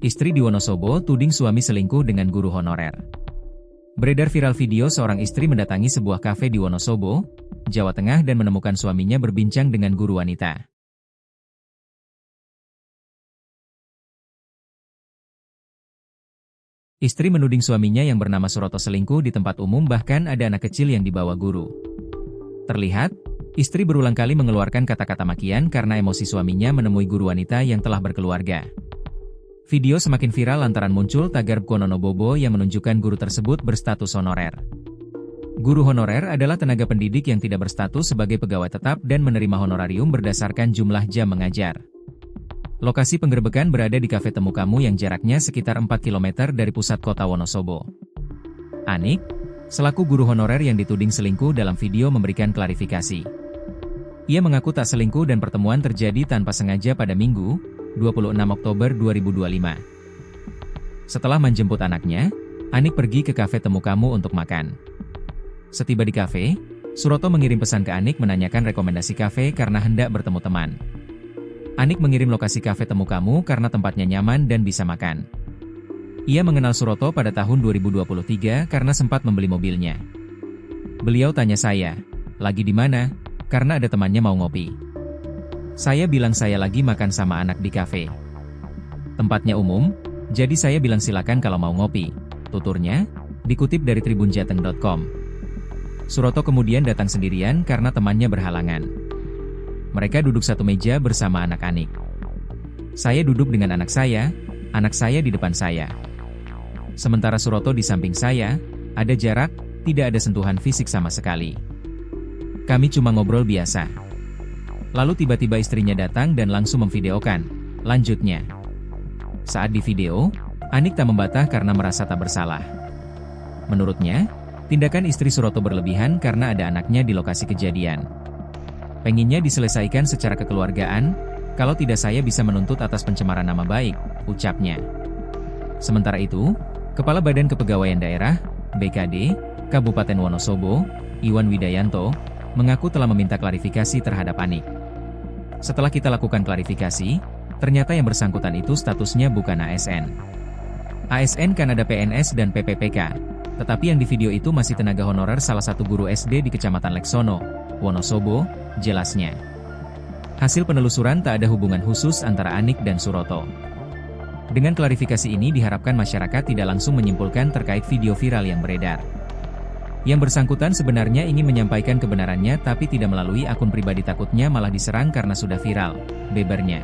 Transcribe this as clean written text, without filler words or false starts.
Istri di Wonosobo tuding suami selingkuh dengan guru honorer. Beredar viral video seorang istri mendatangi sebuah kafe di Wonosobo, Jawa Tengah dan menemukan suaminya berbincang dengan guru wanita. Istri menuding suaminya yang bernama Suroto selingkuh di tempat umum, bahkan ada anak kecil yang dibawa guru. Terlihat, istri berulang kali mengeluarkan kata-kata makian karena emosi suaminya menemui guru wanita yang telah berkeluarga. Video semakin viral lantaran muncul tagar Konono Bobo yang menunjukkan guru tersebut berstatus honorer. Guru honorer adalah tenaga pendidik yang tidak berstatus sebagai pegawai tetap dan menerima honorarium berdasarkan jumlah jam mengajar. Lokasi penggerebekan berada di Kafe Temu Kamu yang jaraknya sekitar 4 km dari pusat kota Wonosobo. Anik, selaku guru honorer yang dituding selingkuh dalam video, memberikan klarifikasi. Ia mengaku tak selingkuh dan pertemuan terjadi tanpa sengaja pada Minggu, 26 Oktober 2025. Setelah menjemput anaknya, Anik pergi ke Kafe Temu Kamu untuk makan. Setiba di kafe, Suroto mengirim pesan ke Anik menanyakan rekomendasi kafe karena hendak bertemu teman. Anik mengirim lokasi Kafe Temu Kamu karena tempatnya nyaman dan bisa makan. Ia mengenal Suroto pada tahun 2023 karena sempat membeli mobilnya. Beliau tanya saya, "Lagi di mana?" Karena ada temannya mau ngopi. Saya bilang saya lagi makan sama anak di kafe. Tempatnya umum, jadi saya bilang silakan kalau mau ngopi, tuturnya, dikutip dari tribunjateng.com. Suroto kemudian datang sendirian karena temannya berhalangan. Mereka duduk satu meja bersama anak Anik. Saya duduk dengan anak saya di depan saya. Sementara Suroto di samping saya, ada jarak, tidak ada sentuhan fisik sama sekali. Kami cuma ngobrol biasa. Lalu tiba-tiba istrinya datang dan langsung memvideokan, lanjutnya. Saat di video, Anik tak membantah karena merasa tak bersalah. Menurutnya, tindakan istri Suroto berlebihan karena ada anaknya di lokasi kejadian. Pengennya diselesaikan secara kekeluargaan, kalau tidak saya bisa menuntut atas pencemaran nama baik, ucapnya. Sementara itu, Kepala Badan Kepegawaian Daerah, BKD, Kabupaten Wonosobo, Iwan Widayanto, mengaku telah meminta klarifikasi terhadap Anik. Setelah kita lakukan klarifikasi, ternyata yang bersangkutan itu statusnya bukan ASN. ASN kan ada PNS dan PPPK, tetapi yang di video itu masih tenaga honorer salah satu guru SD di Kecamatan Leksono, Wonosobo, jelasnya. Hasil penelusuran tak ada hubungan khusus antara Anik dan Suroto. Dengan klarifikasi ini diharapkan masyarakat tidak langsung menyimpulkan terkait video viral yang beredar. Yang bersangkutan sebenarnya ingin menyampaikan kebenarannya tapi tidak melalui akun pribadi, takutnya malah diserang karena sudah viral, bebernya.